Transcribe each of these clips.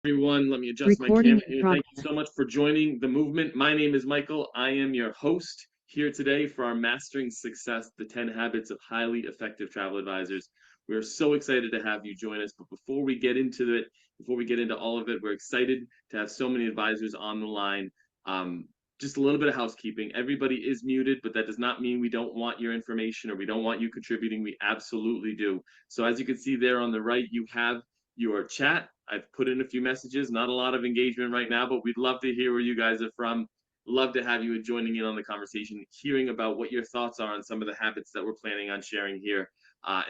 Everyone, let me adjust my Recording camera in here. Thank you progress. so much for joining the movement. My name is Michael. I am your host here today for our Mastering Success, the 10 Habits of Highly Effective Travel Advisors. We are so excited to have you join us. But before we get into it, before we get into all of it, we're excited to have so many advisors on the line. Um, just a little bit of housekeeping. Everybody is muted, but that does not mean we don't want your information or we don't want you contributing. We absolutely do. So as you can see there on the right, you have your chat. I've put in a few messages, not a lot of engagement right now, but we'd love to hear where you guys are from. Love to have you joining in on the conversation, hearing about what your thoughts are on some of the habits that we're planning on sharing here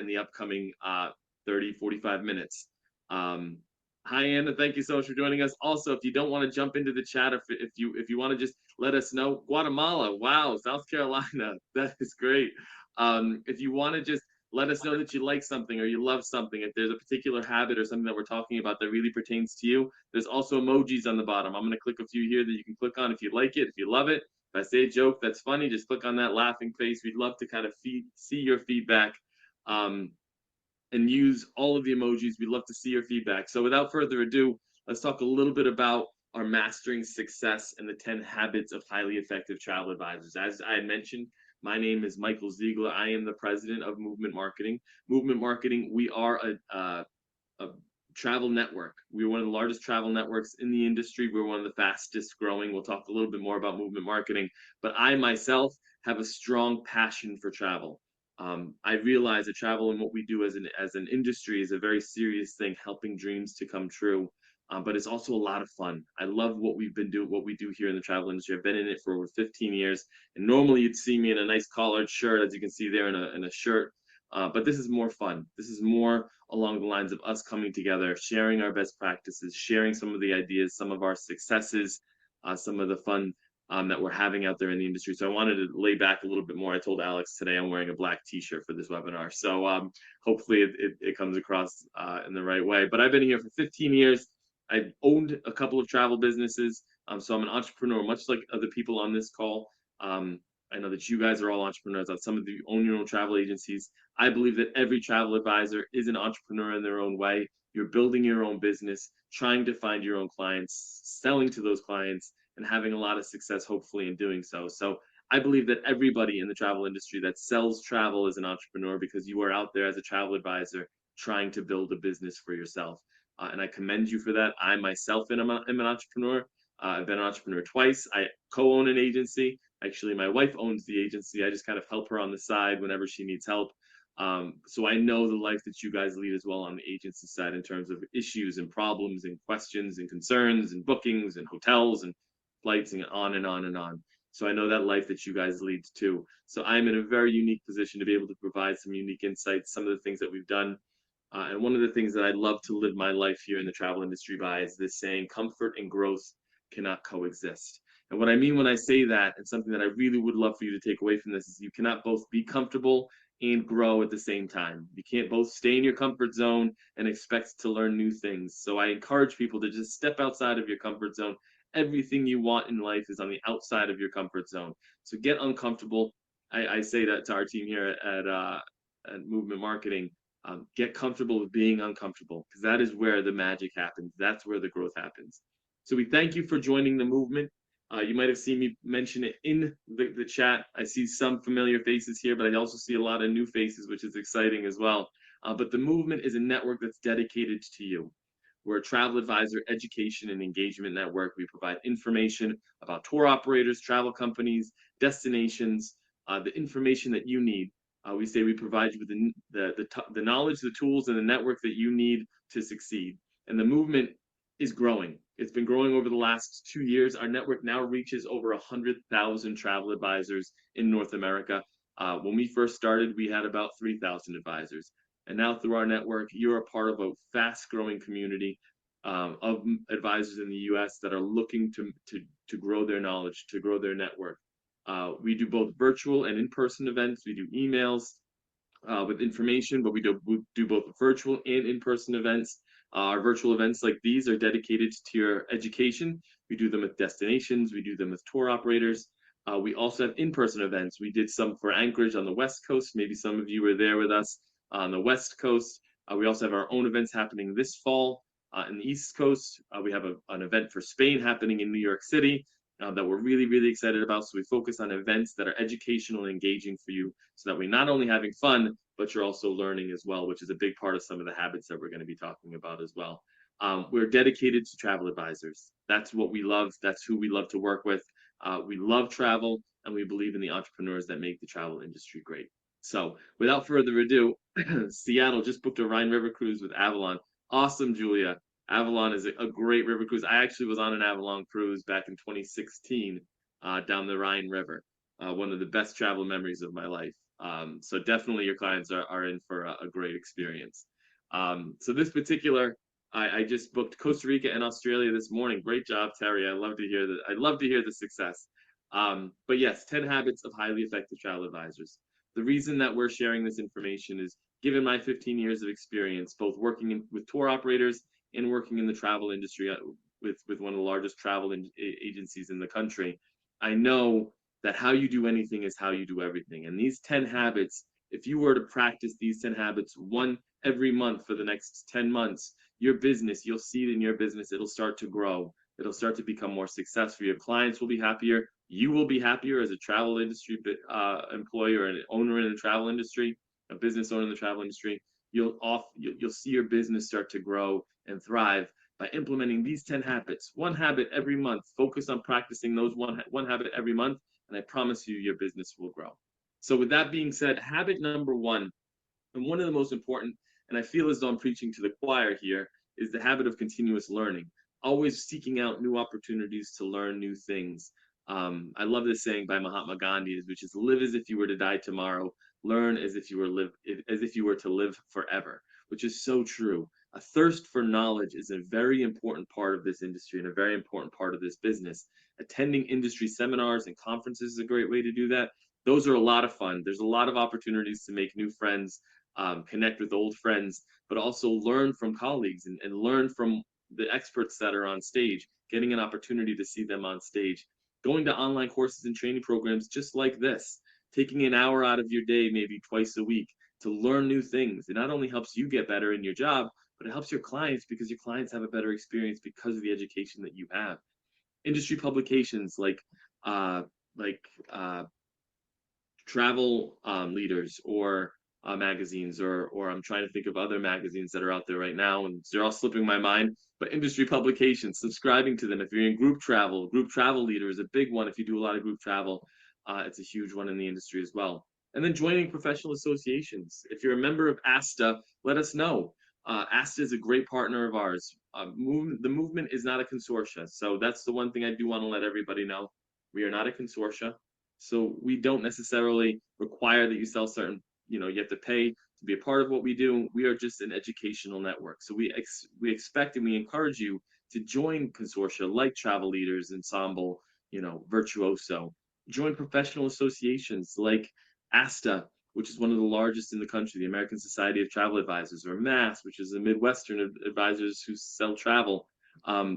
in the upcoming 30, 45 minutes. Um, Hi, Anna. Thank you so much for joining us. Also, if you don't want to jump into the chat, if you want to just let us know, Guatemala, wow, South Carolina, that is great. If you want to just let us know that you like something or you love something. If there's a particular habit or something that we're talking about that really pertains to you, there's also emojis on the bottom. I'm going to click a few here that you can click on if you like it, if you love it. If I say a joke that's funny, just click on that laughing face. We'd love to kind of see your feedback um, and use all of the emojis. We'd love to see your feedback. So without further ado, let's talk a little bit about our Mastering Success and the 10 Habits of Highly Effective Travel Advisors. As I mentioned, my name is Michael Ziegler. I am the president of Movement Marketing. Movement Marketing, we are a travel network. We're one of the largest travel networks in the industry. We're one of the fastest growing. We'll talk a little bit more about Movement Marketing, but I myself have a strong passion for travel. I realize that travel and what we do as an industry is a very serious thing, helping dreams to come true. But it's also a lot of fun. I love what we do here in the travel industry. I've been in it for over 15 years, and normally you'd see me in a nice collared shirt, as you can see there, in a shirt. But this is more fun. This is more along the lines of us coming together, sharing our best practices, sharing some of the ideas, some of our successes, some of the fun that we're having out there in the industry. So I wanted to lay back a little bit more. I told Alex today I'm wearing a black T-shirt for this webinar, so hopefully it comes across in the right way. But I've been here for 15 years. I've owned a couple of travel businesses, so I'm an entrepreneur, much like other people on this call. I know that you guys are all entrepreneurs. Some of you own your own travel agencies. I believe that every travel advisor is an entrepreneur in their own way. You're building your own business, trying to find your own clients, selling to those clients, and having a lot of success, hopefully, in doing so. So I believe that everybody in the travel industry that sells travel is an entrepreneur because you are out there as a travel advisor trying to build a business for yourself. And I commend you for that. I myself am an entrepreneur. I've been an entrepreneur twice. I co-own an agency. Actually, my wife owns the agency. I just kind of help her on the side whenever she needs help. So I know the life that you guys lead as well on the agency side in terms of issues and problems and questions and concerns and bookings and hotels and flights and on and on and on. So I know that life that you guys lead too. So I'm in a very unique position to be able to provide some unique insights, some of the things that we've done. And one of the things that I love to live my life here in the travel industry by is this saying, comfort and growth cannot coexist. And what I mean when I say that, and something that I really would love for you to take away from this, is you cannot both be comfortable and grow at the same time. You can't both stay in your comfort zone and expect to learn new things. So I encourage people to just step outside of your comfort zone. Everything you want in life is on the outside of your comfort zone. So get uncomfortable. I say that to our team here at Movement Marketing. Get comfortable with being uncomfortable because that is where the magic happens. That's where the growth happens. So we thank you for joining the movement. You might have seen me mention it in the chat. I see some familiar faces here, but I also see a lot of new faces, which is exciting as well. But the movement is a network that's dedicated to you. We're a travel advisor education and engagement network. We provide information about tour operators, travel companies, destinations, the information that you need. We say we provide you with the knowledge, the tools, and the network that you need to succeed. And the movement is growing. It's been growing over the last 2 years. Our network now reaches over 100,000 travel advisors in North America. When we first started, we had about 3,000 advisors. And now through our network, you're a part of a fast growing community of advisors in the US that are looking to grow their knowledge, to grow their network. We do both virtual and in-person events. We do emails with information, but we do both virtual and in-person events. Our virtual events like these are dedicated to your education. We do them with destinations. We do them with tour operators. We also have in-person events. We did some for Anchorage on the West Coast. Maybe some of you were there with us on the West Coast. We also have our own events happening this fall. in the East Coast. We have an event for Spain happening in New York City that we're really, really excited about. So we focus on events that are educational and engaging for you so that we're not only having fun, but you're also learning as well, which is a big part of some of the habits that we're going to be talking about as well. We're dedicated to travel advisors. That's what we love. That's who we love to work with. We love travel, and we believe in the entrepreneurs that make the travel industry great. So, without further ado, Seattle just booked a Rhine River cruise with Avalon. Awesome, Julia. Avalon is a great river cruise. I actually was on an Avalon cruise back in 2016 down the Rhine River. One of the best travel memories of my life. So definitely your clients are in for a great experience. So this particular, I just booked Costa Rica and Australia this morning. Great job, Terry. I love to hear that. I love to hear the success. But yes, 10 habits of highly effective travel advisors. The reason that we're sharing this information is given my 15 years of experience, both working with tour operators and working in the travel industry with one of the largest travel agencies in the country, I know that how you do anything is how you do everything. And these 10 habits, if you were to practice these 10 habits one every month for the next 10 months, your business, you'll see it in your business, it'll start to grow. It'll start to become more successful. Your clients will be happier. You will be happier as a travel industry employee or an owner in the travel industry, a business owner in the travel industry. You'll see your business start to grow and thrive by implementing these 10 habits. One habit every month. Focus on practicing those one habit every month, and I promise you your business will grow. So with that being said, habit number one, and one of the most important, and I feel as though I'm preaching to the choir here, is the habit of continuous learning. Always seeking out new opportunities to learn new things. I love this saying by Mahatma Gandhi, which is live as if you were to die tomorrow, learn as if you were to live forever, which is so true. A thirst for knowledge is a very important part of this industry and a very important part of this business. Attending industry seminars and conferences is a great way to do that. Those are a lot of fun. There's a lot of opportunities to make new friends, connect with old friends, but also learn from colleagues and learn from the experts that are on stage, getting an opportunity to see them on stage, going to online courses and training programs just like this, taking an hour out of your day, maybe twice a week, to learn new things. It not only helps you get better in your job, but it helps your clients because your clients have a better experience because of the education that you have. Industry publications uh, like travel leaders or magazines, or I'm trying to think of other magazines that are out there right now, and they're all slipping my mind. But industry publications, subscribing to them. If you're in group travel leader is a big one. If you do a lot of group travel, it's a huge one in the industry as well. And then joining professional associations. If you're a member of ASTA, let us know. ASTA is a great partner of ours. The movement is not a consortia, so that's the one thing I do want to let everybody know. We are not a consortia. So we don't necessarily require that you sell certain, you have to pay to be a part of what we do. We are just an educational network. So we expect and we encourage you to join consortia like Travel Leaders, Ensemble, Virtuoso. Join professional associations like ASTA, which is one of the largest in the country, the American Society of Travel Advisors, or MAS, which is the Midwestern advisors who sell travel.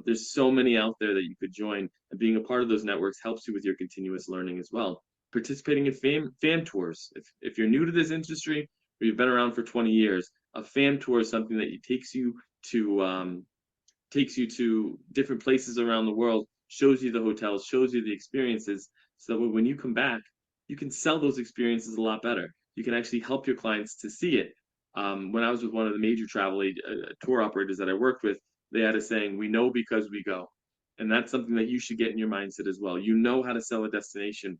There's so many out there that you could join, and being a part of those networks helps you with your continuous learning as well. Participating in FAM tours. If you're new to this industry or you've been around for 20 years, a FAM tour is something that takes you to different places around the world, shows you the hotels, shows you the experiences, so that when you come back, you can sell those experiences a lot better. You can actually help your clients to see it. When I was with one of the major travel tour operators that I worked with, they had a saying, "We know because we go." And that's something that you should get in your mindset as well. You know how to sell a destination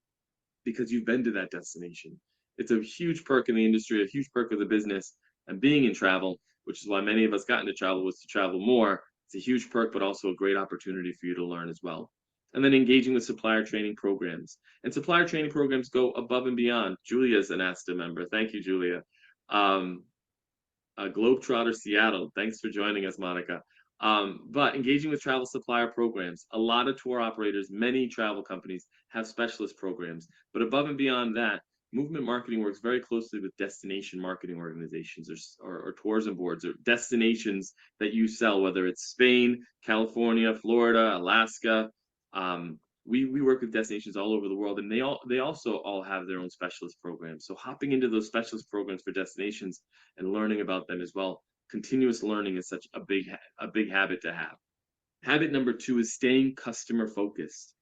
because you've been to that destination. It's a huge perk in the industry, a huge perk of the business, and being in travel, which is why many of us got into travel, was to travel more. It's a huge perk, but also a great opportunity for you to learn as well. And then engaging with supplier training programs. And supplier training programs go above and beyond. Julia's an ASTA member. Thank you, Julia. Globetrotter Seattle. Thanks for joining us, Monica. But engaging with travel supplier programs. A lot of tour operators, many travel companies have specialist programs. But above and beyond that, Movement Marketing works very closely with destination marketing organizations or tourism boards or destinations that you sell, whether it's Spain, California, Florida, Alaska. We work with destinations all over the world, and they also all have their own specialist programs. So hopping into those specialist programs for destinations and learning about them as well continuous learning is such a big habit to have. Habit number two is staying customer focused.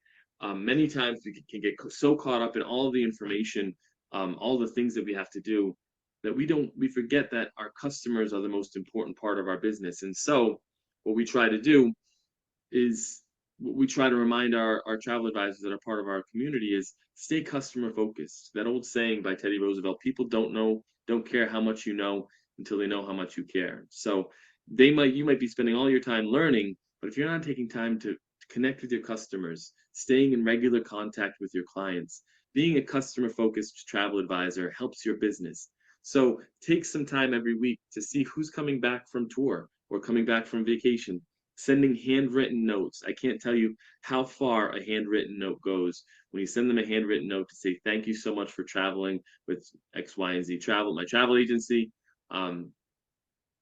Many times we can get so caught up in all the information, all the things that we have to do, that we forget that our customers are the most important part of our business. And so, what we try to do is we try to remind our travel advisors that are part of our community is stay customer focused. That old saying by Teddy Roosevelt: people don't care how much you know until they know how much you care. So you might be spending all your time learning, but if you're not taking time to connect with your customers, staying in regular contact with your clients, being a customer focused travel advisor helps your business. So take some time every week to see who's coming back from tour or coming back from vacation, sending handwritten notes. I can't tell you how far a handwritten note goes when you send them a handwritten note to say, thank you so much for traveling with X, Y, and Z Travel, my travel agency. Um,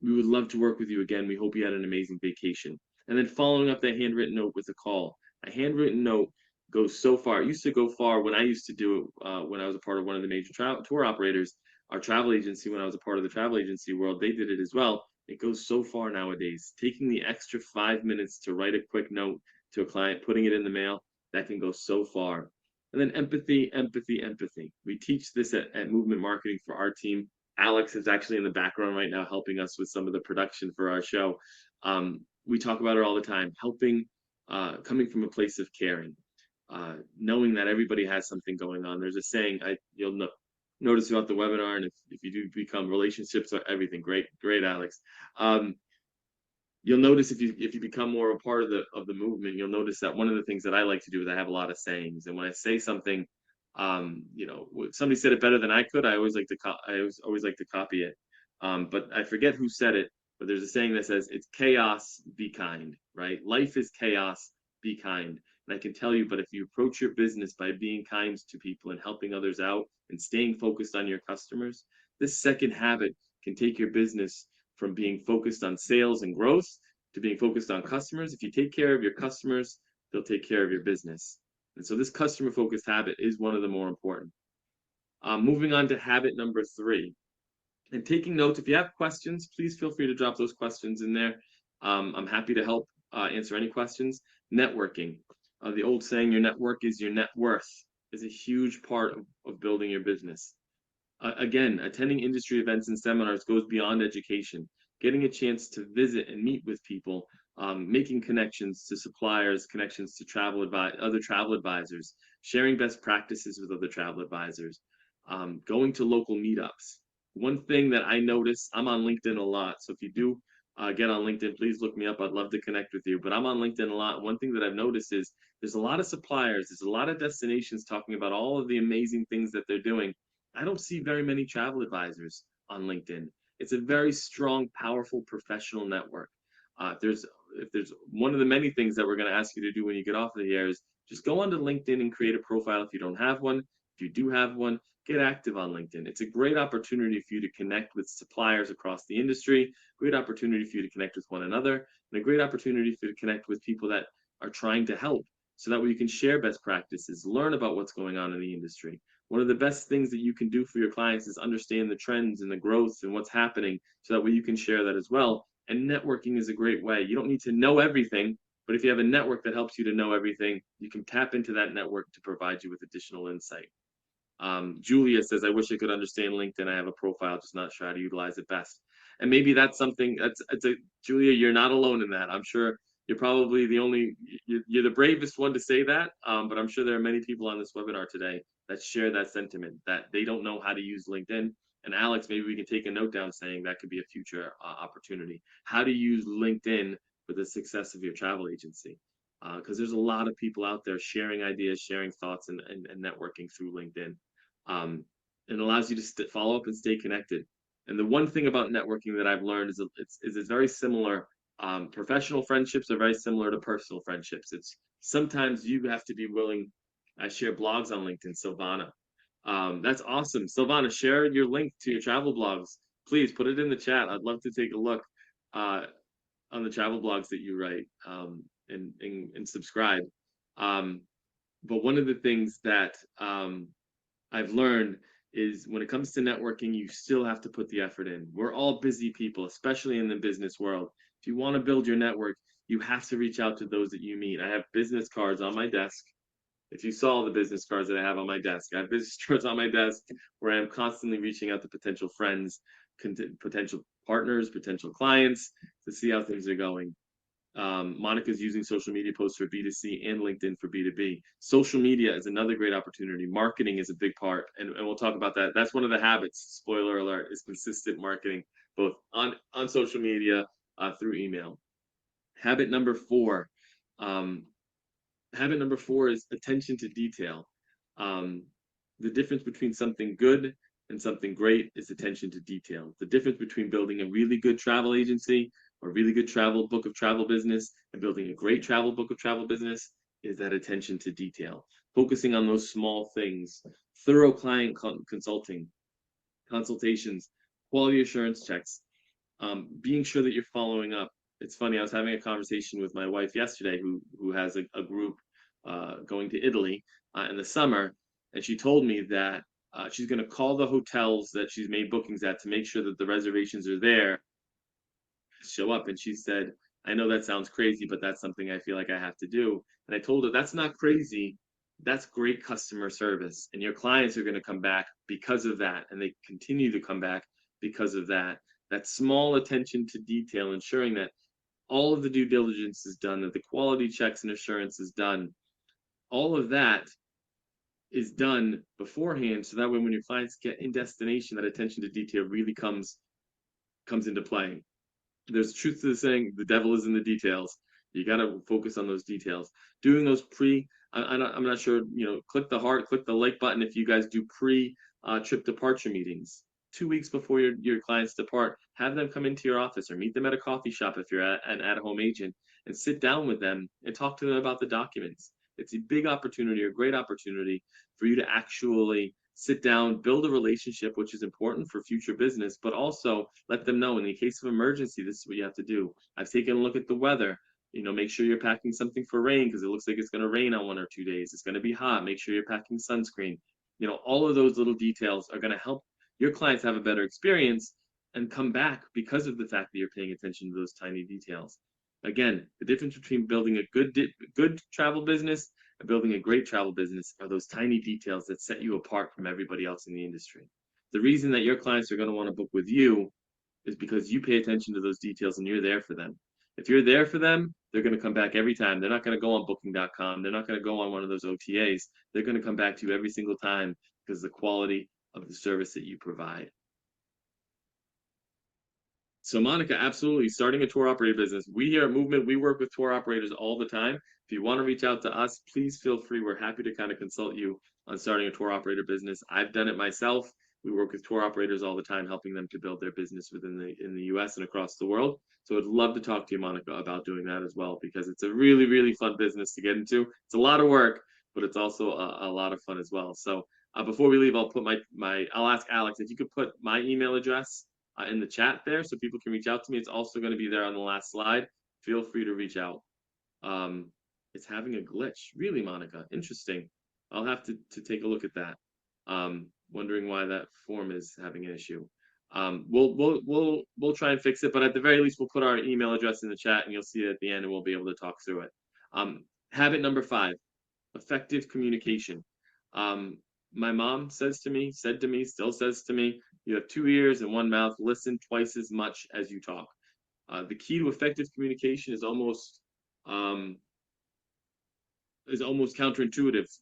we would love to work with you again. We hope you had an amazing vacation. And then following up that handwritten note with a call. A handwritten note goes so far. It used to go far when I used to do it when I was a part of one of the major tour operators. Our travel agency, when I was a part of the travel agency world, they did it as well. It goes so far nowadays. Taking the extra 5 minutes to write a quick note to a client, putting it in the mail, that can go so far. And then empathy, empathy, empathy. We teach this at Movement Marketing for our team. Alex is actually in the background right now helping us with some of the production for our show. We talk about it all the time, helping, coming from a place of caring, knowing that everybody has something going on. There's a saying you'll notice throughout the webinar, and if you do become relationships are everything. Great, great, Alex. You'll notice if you become more a part of the movement, you'll notice that one of the things that I like to do is I have a lot of sayings, and when I say something, somebody said it better than I could, I always like to always like to copy it. But I forget who said it, but there's a saying that says it's chaos, be kind, right? Life is chaos, be kind. And I can tell you, but if you approach your business by being kind to people and helping others out and staying focused on your customers, this second habit can take your business from being focused on sales and growth to being focused on customers. If you take care of your customers, they'll take care of your business. And so this customer focused habit is one of the more important. Moving on to habit number three. And taking notes, if you have questions, please feel free to drop those questions in there. I'm happy to help answer any questions. Networking. The old saying, your network is your net worth, is a huge part of building your business. Again, attending industry events and seminars goes beyond education. Getting a chance to visit and meet with people, making connections to suppliers, connections to other travel advisors, sharing best practices with other travel advisors, going to local meetups. One thing that I notice, I'm on LinkedIn a lot, so if you do get on LinkedIn, please look me up. I'd love to connect with you. But I'm on LinkedIn a lot. One thing that I've noticed is there's a lot of suppliers, there's a lot of destinations talking about all of the amazing things that they're doing. I don't see very many travel advisors on LinkedIn. It's a very strong, powerful professional network. If there's one of the many things that we're going to ask you to do when you get off of the air is just go onto LinkedIn and create a profile if you don't have one. If you do have one, get active on LinkedIn. It's a great opportunity for you to connect with suppliers across the industry, great opportunity for you to connect with one another, and a great opportunity for you to connect with people that are trying to help so that way you can share best practices, learn about what's going on in the industry. One of the best things that you can do for your clients is understand the trends and the growth and what's happening so that way you can share that as well. And networking is a great way. You don't need to know everything, but if you have a network that helps you to know everything, you can tap into that network to provide you with additional insight. Julia says, I wish I could understand LinkedIn. I have a profile, just not sure how to utilize it best. And maybe that's something Julia, you're not alone in that. I'm sure you're probably you're the bravest one to say that. But I'm sure there are many people on this webinar today that share that sentiment that they don't know how to use LinkedIn. And Alex, maybe we can take a note down saying that could be a future opportunity. How to use LinkedIn for the success of your travel agency. Because there's a lot of people out there sharing ideas, sharing thoughts, and networking through LinkedIn. It allows you to follow up and stay connected. And the one thing about networking that I've learned is it's very similar. Professional friendships are very similar to personal friendships. It's sometimes you have to be willing. I share blogs on LinkedIn, Silvana. That's awesome. Silvana, share your link to your travel blogs. Please put it in the chat. I'd love to take a look on the travel blogs that you write and subscribe. But one of the things that I've learned is when it comes to networking, you still have to put the effort in. We're all busy people, especially in the business world. If you want to build your network, you have to reach out to those that you meet. I have business cards on my desk. If you saw the business cards that I have on my desk, I have business cards on my desk where I'm constantly reaching out to potential friends, potential partners, potential clients to see how things are going. Monica's using social media posts for B2C and LinkedIn for B2B. Social media is another great opportunity. Marketing is a big part, and we'll talk about that. That's one of the habits, spoiler alert, is consistent marketing, both on social media, through email. Habit number four. Um, Habit number four is attention to detail. Um, the difference between something good and something great is attention to detail. The difference between building a really good travel agency or really good travel book of travel business and building a great travel book of travel business is that attention to detail. Focusing on those small things, thorough client consulting, consultations, quality assurance checks, being sure that you're following up. It's funny, I was having a conversation with my wife yesterday who has a group going to Italy in the summer, and she told me that she's going to call the hotels that she's made bookings at to make sure that the reservations are there, show up. And she said, I know that sounds crazy, but that's something I feel like I have to do. And I told her, that's not crazy. That's great customer service. And your clients are going to come back because of that. And they continue to come back because of that. That small attention to detail, ensuring that all of the due diligence is done, that the quality checks and assurance is done. All of that is done beforehand. So that way, when your clients get in destination, that attention to detail really comes into play. There's truth to the saying, the devil is in the details. You got to focus on those details. Doing those I'm not sure, click the heart, click the like button if you guys do pre trip departure meetings. 2 weeks before your clients depart, have them come into your office or meet them at a coffee shop if you're an at-home agent and sit down with them and talk to them about the documents. It's a big opportunity, a great opportunity for you to actually sit down, build a relationship, which is important for future business, but also let them know in the case of emergency, this is what you have to do. I've taken a look at the weather. Make sure you're packing something for rain because it looks like it's going to rain on 1 or 2 days. It's going to be hot. Make sure you're packing sunscreen. All of those little details are going to help your clients have a better experience and come back because of the fact that you're paying attention to those tiny details. Again, the difference between building a good travel business and building a great travel business are those tiny details that set you apart from everybody else in the industry. The reason that your clients are going to want to book with you is because you pay attention to those details and you're there for them. If you're there for them, they're going to come back every time. They're not going to go on booking.com. They're not going to go on one of those OTAs. They're going to come back to you every single time because of the quality of the service that you provide. So Monica, absolutely. Starting a tour operator business. We here at Movement, we work with tour operators all the time. If you want to reach out to us, please feel free. We're happy to kind of consult you on starting a tour operator business. I've done it myself. We work with tour operators all the time, helping them to build their business in the US and across the world. So I'd love to talk to you, Monica, about doing that as well, because it's a really, really fun business to get into. It's a lot of work, but it's also a lot of fun as well. So before we leave, I'll put I'll ask Alex if you could put my email address in the chat there so people can reach out to me. It's also going to be there on the last slide. Feel free to reach out. It's having a glitch. Really, Monica? Interesting. I'll have to take a look at that. Wondering why that form is having an issue. We'll try and fix it, but at the very least, we'll put our email address in the chat, and you'll see it at the end, and we'll be able to talk through it. Habit number 5: effective communication. My mom said to me, still says to me, you have 2 ears and 1 mouth. Listen twice as much as you talk. The key to effective communication is almost counterintuitive.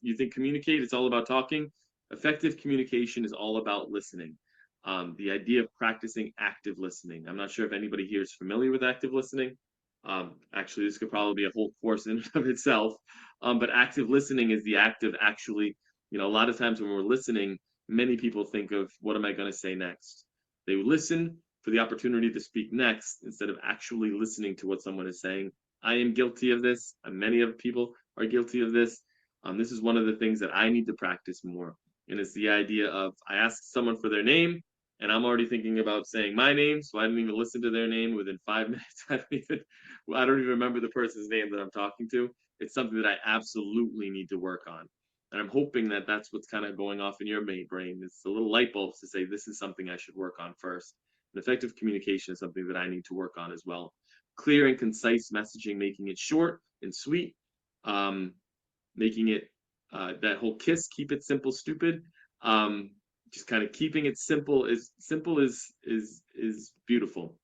You think communicate, it's all about talking. Effective communication is all about listening. The idea of practicing active listening. I'm not sure if anybody here is familiar with active listening. Actually, this could probably be a whole course in and of itself. But active listening is the act of actually, a lot of times when we're listening, many people think of, what am I going to say next? They listen for the opportunity to speak next instead of actually listening to what someone is saying. I am guilty of this, and many of people are guilty of this. This is one of the things that I need to practice more. And it's the idea of, I ask someone for their name, and I'm already thinking about saying my name, so I didn't even listen to their name. Within 5 minutes, I don't even remember the person's name that I'm talking to. It's something that I absolutely need to work on. And I'm hoping that that's what's kind of going off in your brain. It's the little light bulbs to say, this is something I should work on first. And effective communication is something that I need to work on as well. Clear and concise messaging, making it short and sweet, um, making it that whole KISS, keep it simple, stupid. Um, just kind of keeping it simple is beautiful.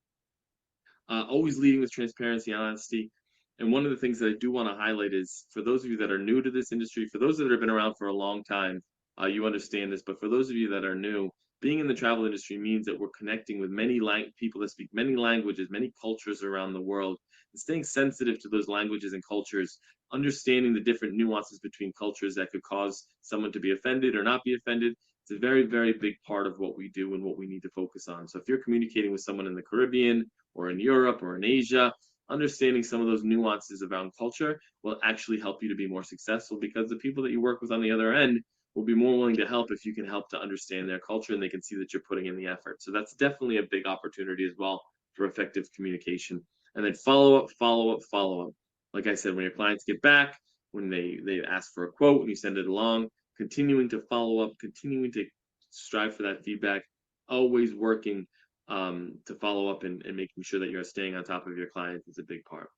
Always leading with transparency and honesty. And one of the things that I do want to highlight is for those of you that are new to this industry, for those that have been around for a long time, you understand this. But for those of you that are new, being in the travel industry means that we're connecting with many people that speak many languages, many cultures around the world, and staying sensitive to those languages and cultures, understanding the different nuances between cultures that could cause someone to be offended or not be offended. It's a very, very big part of what we do and what we need to focus on. So if you're communicating with someone in the Caribbean or in Europe or in Asia, understanding some of those nuances around culture will actually help you to be more successful, because the people that you work with on the other end will be more willing to help if you can help to understand their culture and they can see that you're putting in the effort. So that's definitely a big opportunity as well for effective communication. And then follow up, follow up, follow up. Like I said, when your clients get back, when they ask for a quote and you send it along, continuing to follow up, continuing to strive for that feedback, always working to follow up and making sure that you're staying on top of your clients is a big part.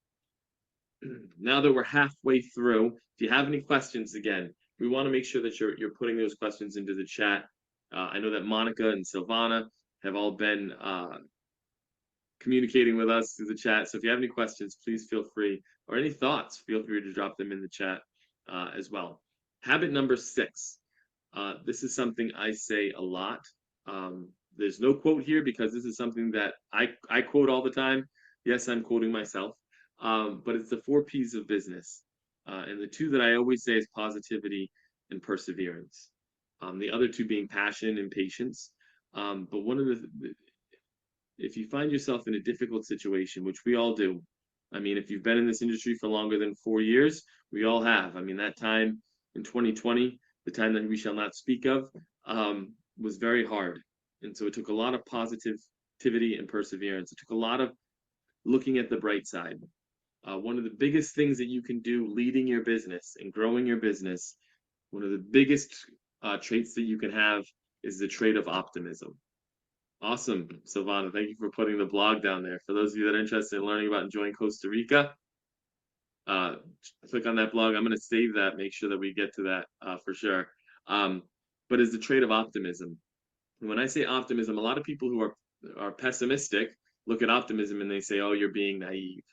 Now that we're halfway through, if you have any questions, again, we want to make sure that you're putting those questions into the chat. I know that Monica and Silvana have all been communicating with us through the chat. So if you have any questions, please feel free, or any thoughts, feel free to drop them in the chat as well. Habit number 6. This is something I say a lot. There's no quote here because this is something that I quote all the time. Yes, I'm quoting myself, but it's the 4 P's of business. And the 2 that I always say is positivity and perseverance. The other 2 being passion and patience. But one of if you find yourself in a difficult situation, which we all do, I mean, if you've been in this industry for longer than 4 years, we all have. I mean, that time in 2020, the time that we shall not speak of, was very hard. And so it took a lot of positivity and perseverance. It took a lot of looking at the bright side. One of the biggest things that you can do leading your business and growing your business, one of the biggest traits that you can have is the trait of optimism. Awesome, Silvana. Thank you for putting the blog down there. For those of you that are interested in learning about enjoying Costa Rica, click on that blog. I'm going to save that, make sure that we get to that for sure. But it's the trait of optimism. And when I say optimism, a lot of people who are pessimistic look at optimism and they say, oh, you're being naive.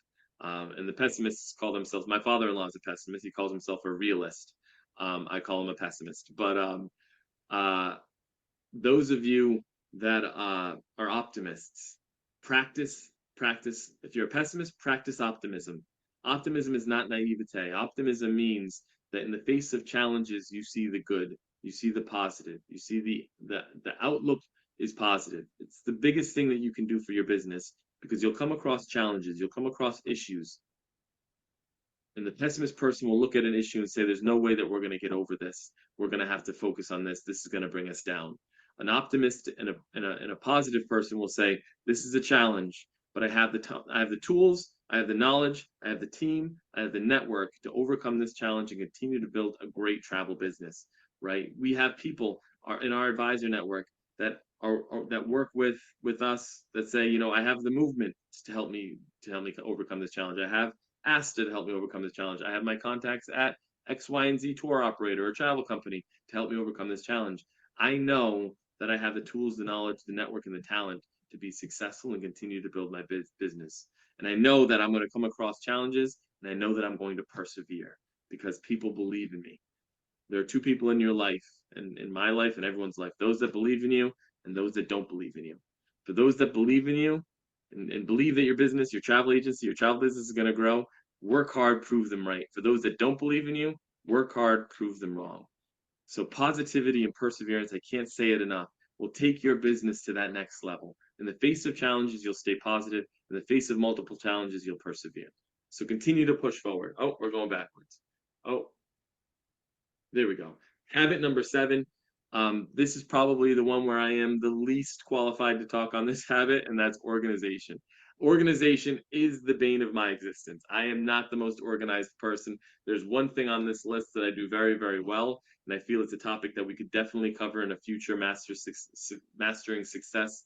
And the pessimists call themselves, my father-in-law is a pessimist. He calls himself a realist. I call him a pessimist. But those of you that are optimists, practice. If you're a pessimist, practice optimism. Optimism is not naivete. Optimism means that in the face of challenges, you see the good, you see the positive, you see the outlook is positive. It's the biggest thing that you can do for your business, because you'll come across challenges, you'll come across issues, and the pessimist person will look at an issue and say, there's no way that we're going to get over this. We're going to have to focus on this. This is going to bring us down. An optimist and a positive person will say, this is a challenge, but I have the tools, I have the knowledge, I have the team, I have the network to overcome this challenge and continue to build a great travel business, right? We have people in our advisor network that that work with us that say, you know, I have the movement to help me overcome this challenge. I have Asta to help me overcome this challenge. I have my contacts at X, Y, and Z tour operator or travel company to help me overcome this challenge. I know that I have the tools, the knowledge, the network, and the talent to be successful and continue to build my business. And I know that I'm going to come across challenges, and I know that I'm going to persevere because people believe in me. There are 2 people in your life, and in my life and everyone's life, those that believe in you and those that don't believe in you. For those that believe in you and believe that your business, your travel agency, your travel business is going to grow, work hard, prove them right. For those that don't believe in you, work hard, prove them wrong. So positivity and perseverance, I can't say it enough, will take your business to that next level. In the face of challenges, you'll stay positive. In the face of multiple challenges, you'll persevere. So continue to push forward. Oh, we're going backwards. Oh, there we go. Habit number 7. This is probably the one where I am the least qualified to talk on this habit, and that's organization. Organization is the bane of my existence. I am not the most organized person. There's one thing on this list that I do very, very well, and I feel it's a topic that we could definitely cover in a future Mastering Success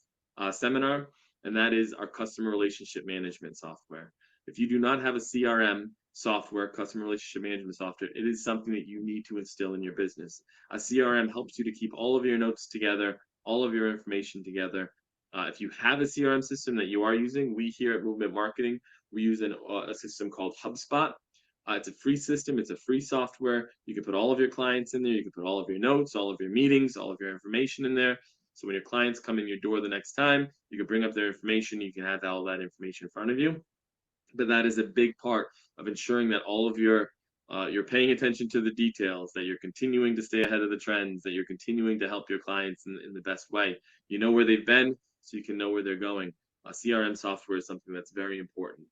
seminar, and that is our customer relationship management software. If you do not have a CRM software, customer relationship management software, it is something that you need to instill in your business. A CRM helps you to keep all of your notes together, all of your information together. If you have a CRM system that you are using, we here at Movement Marketing, we use a system called HubSpot. It's a free system. It's a free software. You can put all of your clients in there. You can put all of your notes, all of your meetings, all of your information in there. So when your clients come in your door the next time, you can bring up their information. You can have all that information in front of you. But that is a big part of ensuring that all of you're paying attention to the details, that you're continuing to stay ahead of the trends, that you're continuing to help your clients in the best way. You know where they've been, so you can know where they're going. CRM software is something that's very important.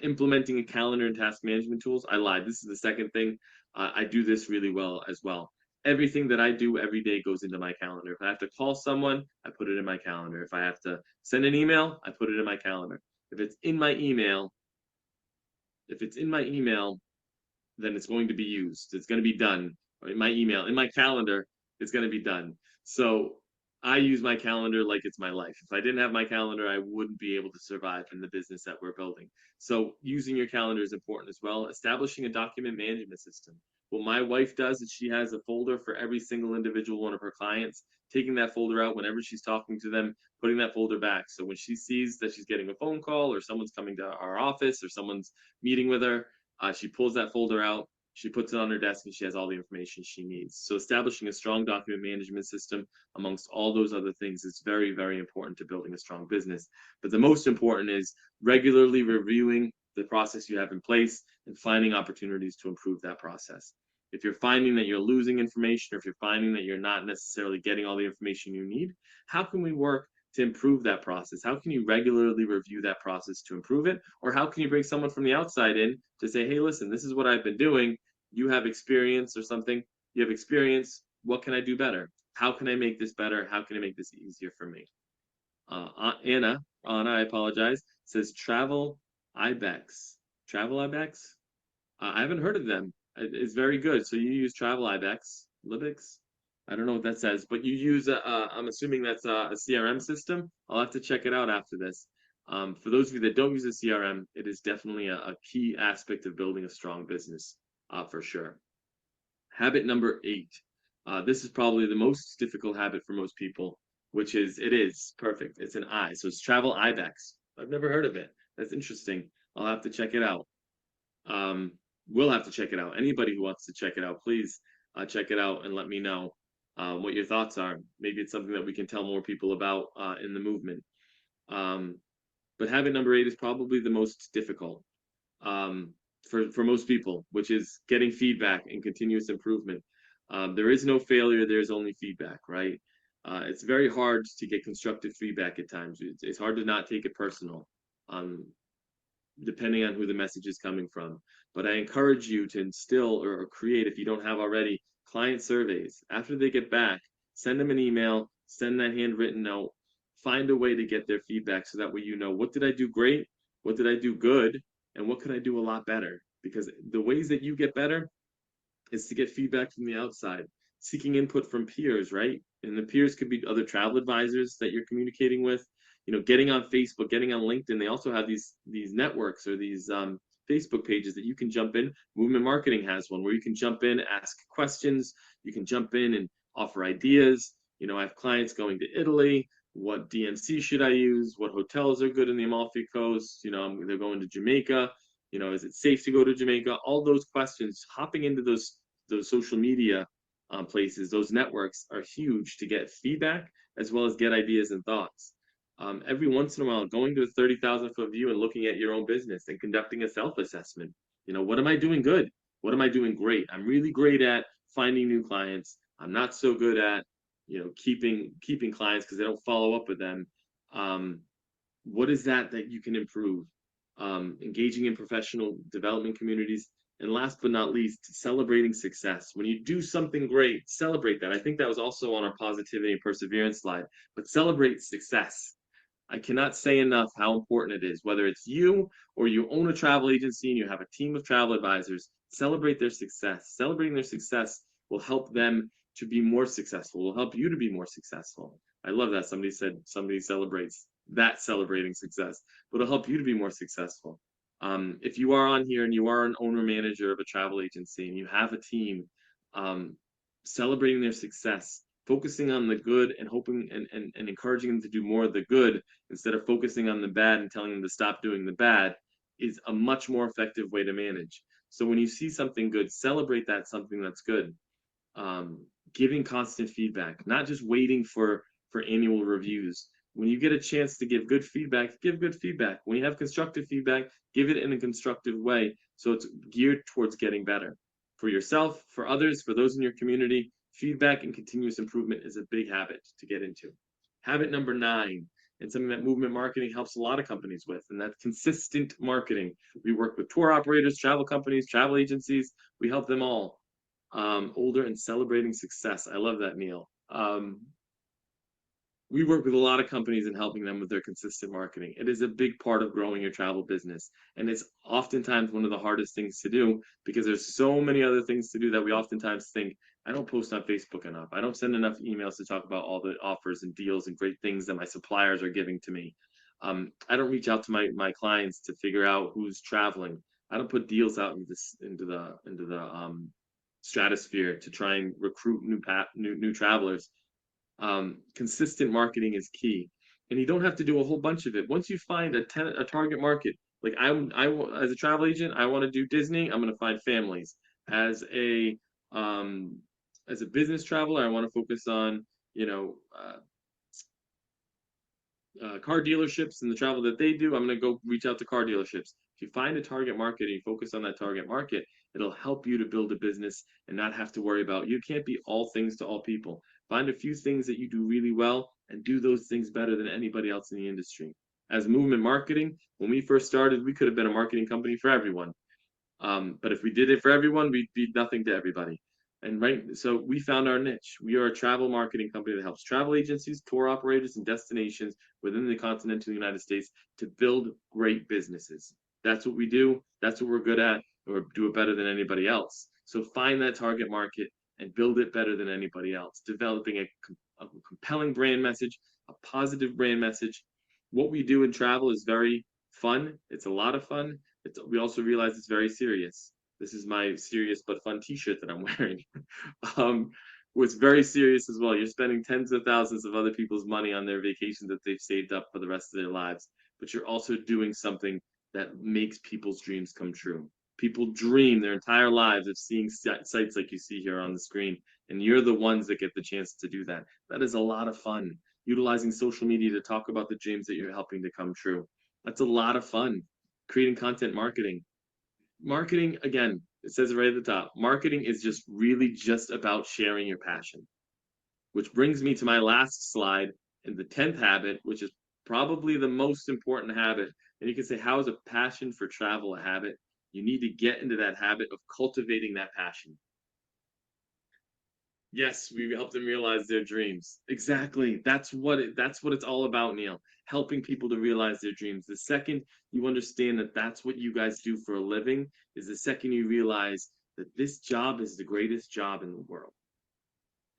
Implementing a calendar and task management tools. I lied. This is the second thing. I do this really well as well. Everything that I do every day goes into my calendar. If I have to call someone, I put it in my calendar. If I have to send an email, I put it in my calendar. If it's in my email, then it's going to be used. It's going to be done. In my email, in my calendar, it's going to be done. So I use my calendar like it's my life. If I didn't have my calendar, I wouldn't be able to survive in the business that we're building. So using your calendar is important as well. Establishing a document management system. What my wife does is she has a folder for every single individual one of her clients, taking that folder out whenever she's talking to them, putting that folder back. So when she sees that she's getting a phone call or someone's coming to our office or someone's meeting with her, she pulls that folder out, she puts it on her desk, and she has all the information she needs. So establishing a strong document management system amongst all those other things is very, very important to building a strong business. But the most important is regularly reviewing the process you have in place and finding opportunities to improve that process. If you're finding that you're losing information, or if you're finding that you're not necessarily getting all the information you need, how can we work to improve that process? How can you regularly review that process to improve it? Or how can you bring someone from the outside in to say, hey, listen, this is what I've been doing. You have experience or something. You have experience. What can I do better? How can I make this better? How can I make this easier for me? Anna, I apologize, says Travel Ibex. Travel Ibex? I haven't heard of them. It's very good. So you use Travel Ibex, Libix? I don't know what that says, but you use I'm assuming that's a CRM system. I'll have to check it out after this. For those of you that don't use a CRM, it is definitely a key aspect of building a strong business, for sure. Habit number 8. This is probably the most difficult habit for most people, which is, it is perfect. It's an I, so it's Travel Ibex. I've never heard of it. That's interesting. I'll have to check it out. We'll have to check it out. Anybody who wants to check it out, please check it out and let me know what your thoughts are. Maybe it's something that we can tell more people about in the movement. But habit number 8 is probably the most difficult for most people, which is getting feedback and continuous improvement. There is no failure, there's only feedback, right? It's very hard to get constructive feedback at times. It's hard to not take it personal, depending on who the message is coming from. But I encourage you to instill or create, if you don't have already, client surveys. After they get back, send them an email, send that handwritten note, find a way to get their feedback so that way you know, what did I do great, what did I do good, and what could I do a lot better? Because the ways that you get better is to get feedback from the outside, seeking input from peers, right? And the peers could be other travel advisors that you're communicating with, getting on Facebook, getting on LinkedIn. They also have these networks or these Facebook pages that you can jump in. Movement Marketing has one where you can jump in, ask questions, you can jump in and offer ideas. I have clients going to Italy. What DMC should I use? What hotels are good in the Amalfi Coast? They're going to Jamaica. Is it safe to go to Jamaica? All those questions, hopping into those social media places, those networks are huge to get feedback as well as get ideas and thoughts. Every once in a while, going to a 30,000-foot view and looking at your own business and conducting a self-assessment. What am I doing good? What am I doing great? I'm really great at finding new clients. I'm not so good at, keeping clients because they don't follow up with them. What is that you can improve? Engaging in professional development communities, and last but not least, celebrating success. When you do something great, celebrate that. I think that was also on our positivity and perseverance slide, but celebrate success. I cannot say enough how important it is, whether it's you or you own a travel agency and you have a team of travel advisors, celebrate their success. Celebrating their success will help them to be more successful, will help you to be more successful. I love that somebody said somebody celebrates that celebrating success, but it'll help you to be more successful. If you are on here and you are an owner manager of a travel agency and you have a team, um, celebrating their success, focusing on the good and hoping and encouraging them to do more of the good instead of focusing on the bad and telling them to stop doing the bad is a much more effective way to manage. So when you see something good, celebrate that something that's good. Um, Giving constant feedback, not just waiting for annual reviews. When you get a chance to give good feedback, give good feedback. When you have constructive feedback, give it in a constructive way so it's geared towards getting better for yourself, for others, for those in your community. Feedback and continuous improvement is a big habit to get into. Habit number 9, and something that movement marketing helps a lot of companies with, and that's consistent marketing. We work with tour operators, travel companies, travel agencies. We help them all. Older and celebrating success. I love that, Neil. We work with a lot of companies and helping them with their consistent marketing. It is a big part of growing your travel business. And it's oftentimes one of the hardest things to do because there's so many other things to do that we oftentimes think, I don't post on Facebook enough. I don't send enough emails to talk about all the offers and deals and great things that my suppliers are giving to me. I don't reach out to my clients to figure out who's traveling. I don't put deals out into the stratosphere to try and recruit new travelers. Consistent marketing is key, and you don't have to do a whole bunch of it. Once you find a target market, like as a travel agent, I want to do Disney. I'm going to find families. As a um, as a business traveler, I want to focus on you know car dealerships and the travel that they do. I'm going to go reach out to car dealerships. If you find a target market and you focus on that target market, it'll help you to build a business and not have to worry about you can't be all things to all people. Find a few things that you do really well and do those things better than anybody else in the industry. As movement marketing, when we first started, we could have been a marketing company for everyone. But if we did it for everyone, we'd be nothing to everybody. And right, so we found our niche. We are a travel marketing company that helps travel agencies, tour operators, and destinations within the continental United States to build great businesses. That's what we do. That's what we're good at, or do it better than anybody else. So find that target market and build it better than anybody else. Developing a compelling brand message, a positive brand message. What we do in travel is very fun. It's a lot of fun. We also realize it's very serious. This is my serious but fun T-shirt that I'm wearing. um, was very serious as well. You're spending tens of thousands of other people's money on their vacations that they've saved up for the rest of their lives, but you're also doing something that makes people's dreams come true. People dream their entire lives of seeing sites like you see here on the screen, and you're the ones that get the chance to do that. That is a lot of fun. Utilizing social media to talk about the dreams that you're helping to come true. That's a lot of fun. Creating content marketing. Marketing, again, it says it right at the top. Marketing is just really just about sharing your passion. Which brings me to my last slide and the 10th habit, which is probably the most important habit. And you can say, how is a passion for travel a habit? You need to get into that habit of cultivating that passion. Yes, we help them realize their dreams. Exactly. That's what it's all about, Neil. Helping people to realize their dreams. The second you understand that that's what you guys do for a living is the second you realize that this job is the greatest job in the world.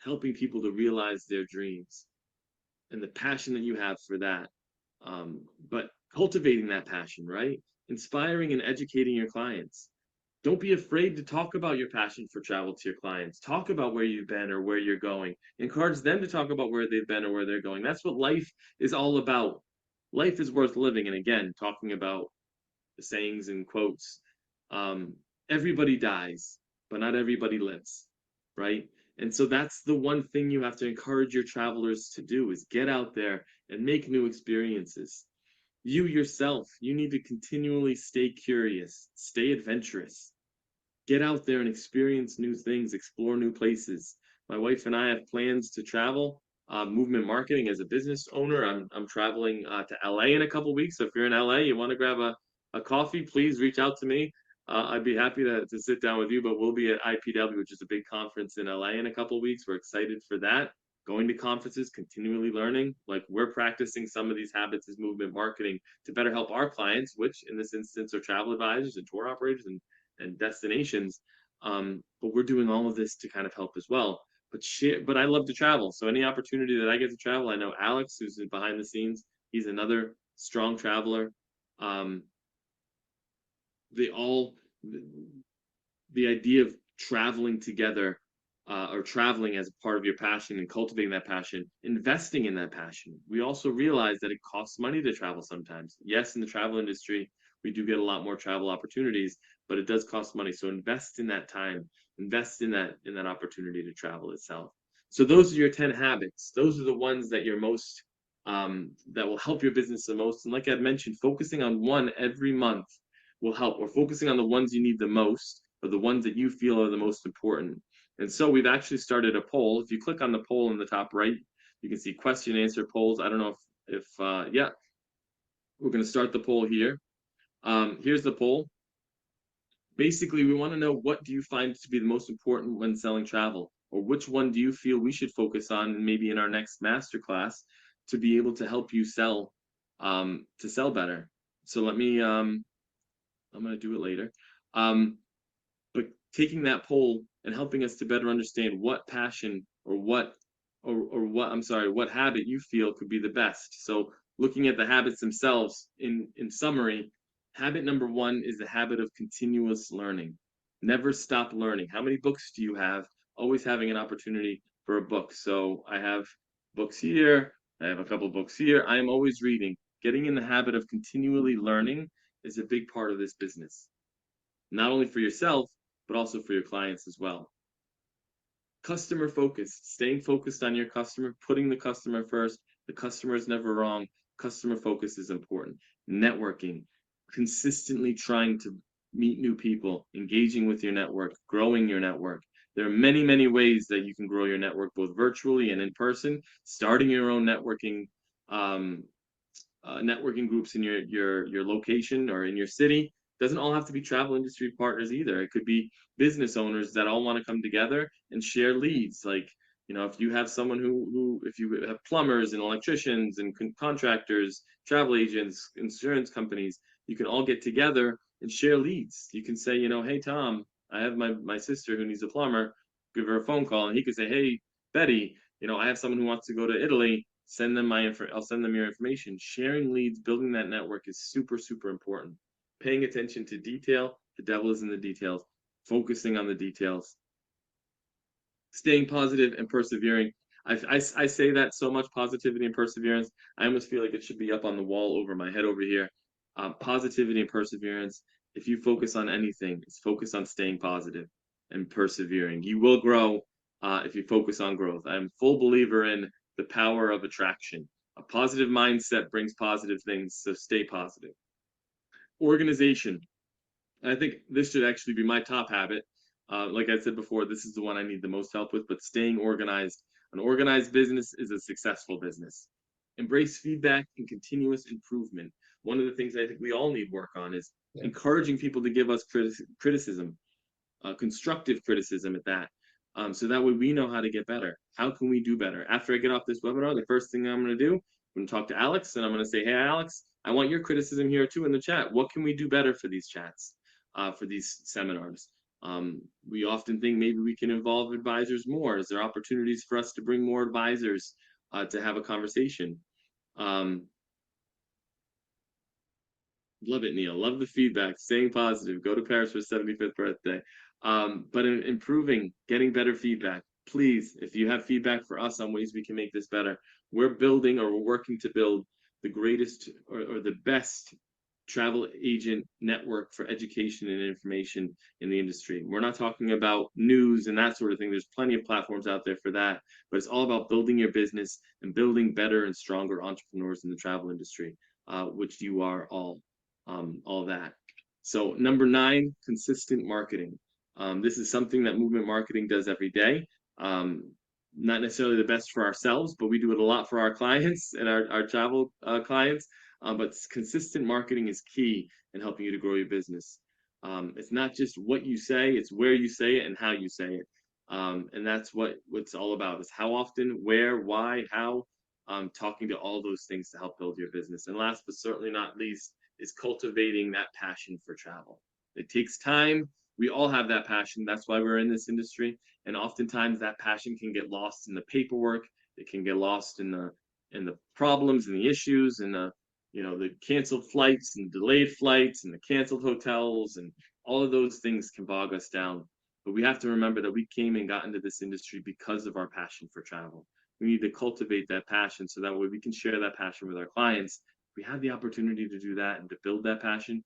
Helping people to realize their dreams and the passion that you have for that. But cultivating that passion, right? Inspiring and educating your clients. Don't be afraid to talk about your passion for travel to your clients. Talk about where you've been or where you're going. Encourage them to talk about where they've been or where they're going. That's what life is all about. Life is worth living. And again, talking about the sayings and quotes, um, everybody dies, but not everybody lives, right? And so that's the one thing you have to encourage your travelers to do is get out there and make new experiences. You yourself, you need to continually stay curious, stay adventurous, get out there and experience new things, explore new places. My wife and I have plans to travel. Movement marketing as a business owner. I'm traveling to LA in a couple weeks. So if you're in LA, you want to grab a coffee, please reach out to me. I'd be happy to sit down with you. But we'll be at IPW, which is a big conference in LA in a couple weeks. We're excited for that. going to conferences, continually learning. Like we're practicing some of these habits as movement marketing to better help our clients, which in this instance are travel advisors and tour operators and destinations. But we're doing all of this to kind of help as well. But I love to travel. So any opportunity that I get to travel, I know Alex, who's behind the scenes, he's another strong traveler. Um, they all the idea of traveling together or traveling as a part of your passion and cultivating that passion, investing in that passion. We also realize that it costs money to travel sometimes. Yes, in the travel industry, we do get a lot more travel opportunities, but it does cost money. So invest in that time, invest in that opportunity to travel itself. So those are your 10 habits. Those are the ones that you're most that will help your business the most. And like I mentioned, focusing on one every month will help, or focusing on the ones you need the most or the ones that you feel are the most important. And so we've actually started a poll. If you click on the poll in the top right, you can see question and answer polls. I don't know if yeah, we're going to start the poll here. Here's the poll. Basically, we want to know, what do you find to be the most important when selling travel, or which one do you feel we should focus on maybe in our next masterclass to be able to help you sell better. So let me I'm going to do it later. But taking that poll and helping us to better understand what passion or what I'm sorry, what habit you feel could be the best. So looking at the habits themselves, in summary, habit number one is the habit of continuous learning. Never stop learning. How many books do you have? Always having an opportunity for a book. So I have books here. I have a couple books here. I am always reading. Getting in the habit of continually learning is a big part of this business, not only for yourself, but also for your clients as well. Customer focus, staying focused on your customer, putting the customer first. The customer is never wrong. Customer focus is important. Networking, consistently trying to meet new people, engaging with your network, growing your network. There are many, many ways that you can grow your network, both virtually and in person. Starting your own um, networking groups in your location or in your city. Doesn't all have to be travel industry partners either. It could be business owners that all want to come together and share leads. Like, if you have someone if you have plumbers and electricians and contractors, travel agents, insurance companies, you can all get together and share leads. You can say, hey Tom, I have my sister who needs a plumber. Give her a phone call, and he could say, hey Betty, I have someone who wants to go to Italy. Send them I'll send them your information. Sharing leads, building that network is super, super important. Paying attention to detail. The devil is in the details. Focusing on the details. Staying positive and persevering. I say that so much, positivity and perseverance. I almost feel like it should be up on the wall over my head over here. Positivity and perseverance. If you focus on anything, it's focus on staying positive and persevering. You will grow if you focus on growth. I'm a full believer in the power of attraction. A positive mindset brings positive things, so stay positive. Organization. I think this should actually be my top habit. Like I said before, this is the one I need the most help with, but staying organized. An organized business is a successful business. Embrace feedback and continuous improvement. One of the things I think we all need work on is encouraging people to give us criticism, constructive criticism at that. So that way we know how to get better. How can we do better? After I get off this webinar, the first thing I'm going to do, I'm going to talk to Alex, and I'm going to say, hey, Alex, I want your criticism here too in the chat. What can we do better for these chats, for these seminars? We often think maybe we can involve advisors more. Is there opportunities for us to bring more advisors to have a conversation? Love it, Neil. Love the feedback. Staying positive. Go to Paris for 75th birthday. But improving, getting better feedback. Please, if you have feedback for us on ways we can make this better, we're building, or we're working to build the greatest or the best travel agent network for education and information in the industry. We're not talking about news and that sort of thing. There's plenty of platforms out there for that, but it's all about building your business and building better and stronger entrepreneurs in the travel industry, which you are all that. So number 9, consistent marketing. This is something that movement marketing does every day. Not necessarily the best for ourselves, but we do it a lot for our clients and our travel clients. But consistent marketing is key in helping you to grow your business. It's not just what you say, it's where you say it and how you say it. And that's what it's all about, is how often, where, why, how, talking to all those things to help build your business. And last but certainly not least is cultivating that passion for travel. It takes time. We all have that passion. That's why we're in this industry. And oftentimes that passion can get lost in the paperwork. It can get lost in the problems and the issues and the canceled flights and delayed flights and the canceled hotels, and all of those things can bog us down. But we have to remember that we came and got into this industry because of our passion for travel. We need to cultivate that passion so that way we can share that passion with our clients. If we have the opportunity to do that and to build that passion,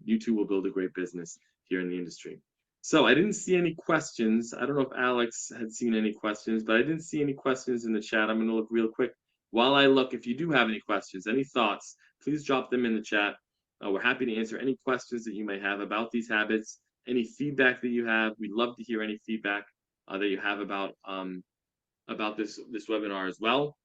you too will build a great business here in the industry. So I didn't see any questions. I don't know if Alex had seen any questions, but I didn't see any questions in the chat. I'm going to look real quick. While I look, if you do have any questions, any thoughts, please drop them in the chat. We're happy to answer any questions that you may have about these habits, any feedback that you have. We'd love to hear any feedback that you have about this webinar as well.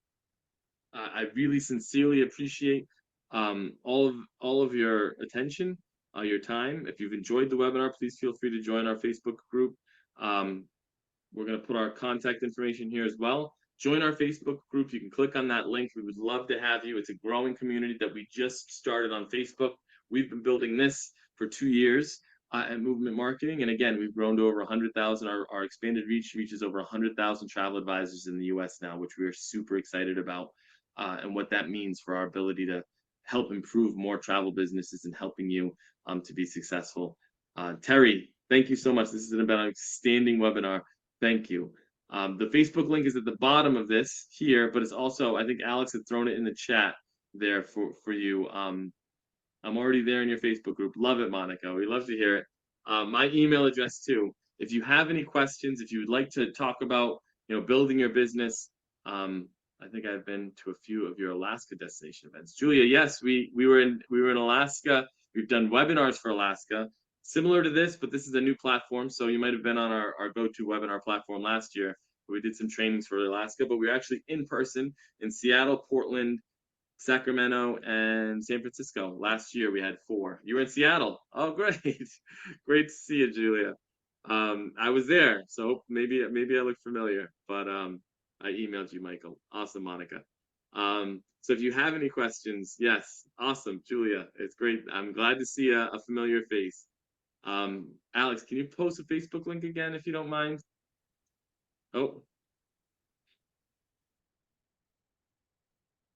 I really sincerely appreciate all of your attention, your time. If you've enjoyed the webinar, please feel free to join our Facebook group. We're going to put our contact information here as well. Join our Facebook group. You can click on that link. We would love to have you. It's a growing community that we just started on Facebook. We've been building this for 2 years at Movement Marketing. And again, we've grown to over 100,000. Our expanded reach reaches over 100,000 travel advisors in the US now, which we are super excited about, and what that means for our ability to help improve more travel businesses and helping you to be successful. Terry, thank you so much. This has been an outstanding webinar. Thank you. The Facebook link is at the bottom of this here, but it's also, I think Alex had thrown it in the chat there for you. I'm already there in your Facebook group. Love it, Monica. We love to hear it. My email address too. If you have any questions, if you would like to talk about, building your business, I think I've been to a few of your Alaska destination events. Julia, yes, we were in Alaska. We've done webinars for Alaska, similar to this, but this is a new platform. So you might have been on our GoToWebinar platform last year. We did some trainings for Alaska, but we were actually in person in Seattle, Portland, Sacramento, and San Francisco. Last year we had 4. You were in Seattle. Oh, great. Great to see you, Julia. I was there, so maybe I look familiar, but I emailed you, Michael. Awesome, Monica. So if you have any questions, yes, awesome, Julia. It's great. I'm glad to see a familiar face. Alex, can you post a Facebook link again if you don't mind? Oh,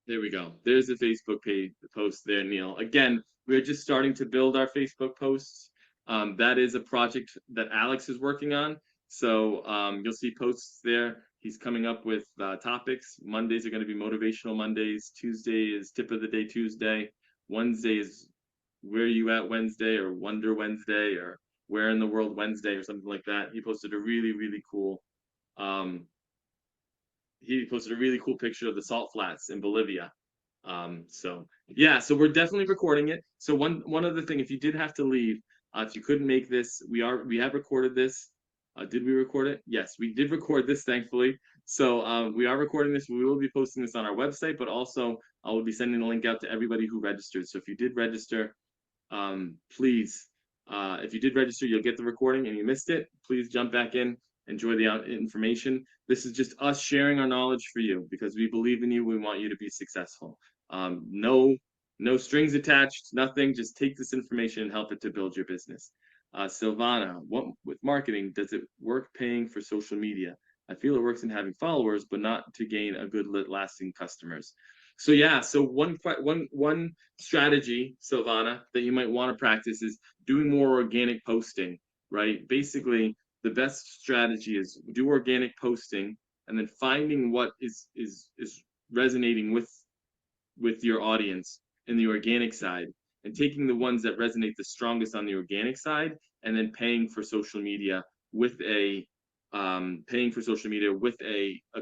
there we go. There's the Facebook page post there, Neil. Again, we're just starting to build our Facebook posts. That is a project that Alex is working on. So you'll see posts there. He's coming up with topics. Mondays are going to be motivational Mondays. Tuesday is tip of the day Tuesday. Wednesday is where are you at Wednesday, or Wonder Wednesday, or where in the world Wednesday, or something like that. He posted a really, really cool picture of the salt flats in Bolivia. So yeah, so we're definitely recording it. So one other thing, if you did have to leave, if you couldn't make this, we have recorded this. Did we record it? Yes, we did record this, thankfully. So we are recording this. We will be posting this on our website, but also I will be sending the link out to everybody who registered. So if you did register, please, if you did register, you'll get the recording, and you missed it, please jump back in, enjoy the information. This is just us sharing our knowledge for you because we believe in you. We want you to be successful. No strings attached, nothing. Just take this information and help it to build your business. Silvana, what with marketing, does it work paying for social media? I feel it works in having followers, but not to gain a good lasting customers. So yeah, so one strategy, Silvana, that you might want to practice is doing more organic posting, right? Basically, the best strategy is do organic posting and then finding what is resonating with your audience in the organic side, and taking the ones that resonate the strongest on the organic side, and then paying for social media with a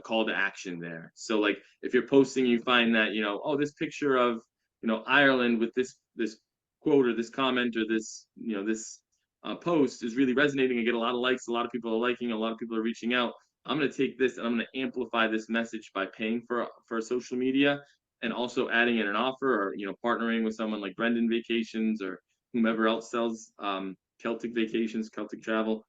call to action there. So like if you're posting, you find that, oh, this picture of, Ireland with this quote or this comment or this, this post is really resonating and get a lot of likes, a lot of people are liking, a lot of people are reaching out. I'm going to take this and I'm going to amplify this message by paying for social media, and also adding in an offer, or partnering with someone like Brendan Vacations or whomever else sells Celtic Vacations, Celtic Travel.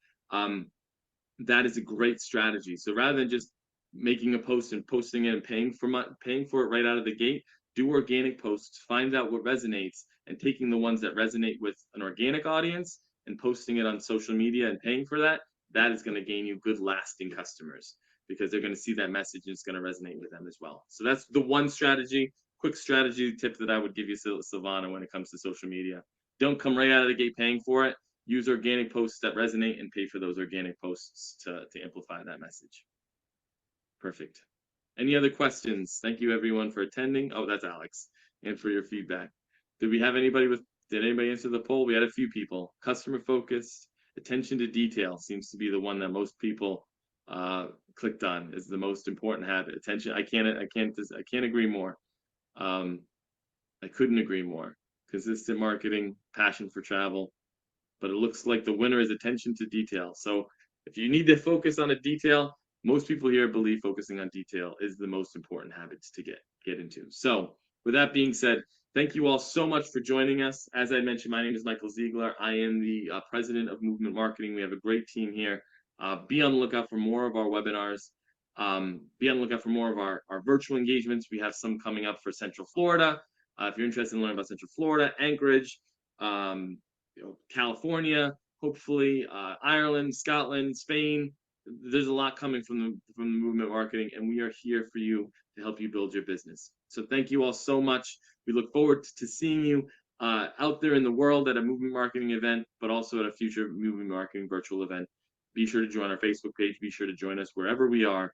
that is a great strategy. So rather than just making a post and posting it and paying for it right out of the gate, do organic posts, find out what resonates, and taking the ones that resonate with an organic audience and posting it on social media and paying for that, that is going to gain you good lasting customers because they're going to see that message and it's going to resonate with them as well. So that's the one strategy, quick strategy tip that I would give you, Silvana, when it comes to social media. Don't come right out of the gate paying for it. Use organic posts that resonate and pay for those organic posts to amplify that message. Perfect. Any other questions? Thank you everyone for attending. Oh, that's Alex. And for your feedback. Did anybody answer the poll? We had a few people. Customer focused, attention to detail seems to be the one that most people clicked on is the most important habit. Attention. I can't agree more. I couldn't agree more. Consistent marketing, passion for travel, but it looks like the winner is attention to detail. So if you need to focus on a detail, most people here believe focusing on detail is the most important habits to get into. So with that being said, thank you all so much for joining us. As I mentioned, my name is Michael Ziegler. I am the president of Movement Marketing. We have a great team here. Be on the lookout for more of our webinars. Be on the lookout for more of our virtual engagements. We have some coming up for Central Florida. If you're interested in learning about Central Florida, Anchorage, California, hopefully Ireland, Scotland, Spain. There's a lot coming from the Movement Marketing, and we are here for you to help you build your business. So thank you all so much. We look forward to seeing you out there in the world at a Movement Marketing event, but also at a future Movement Marketing virtual event. Be sure to join our Facebook page. Be sure to join us wherever we are,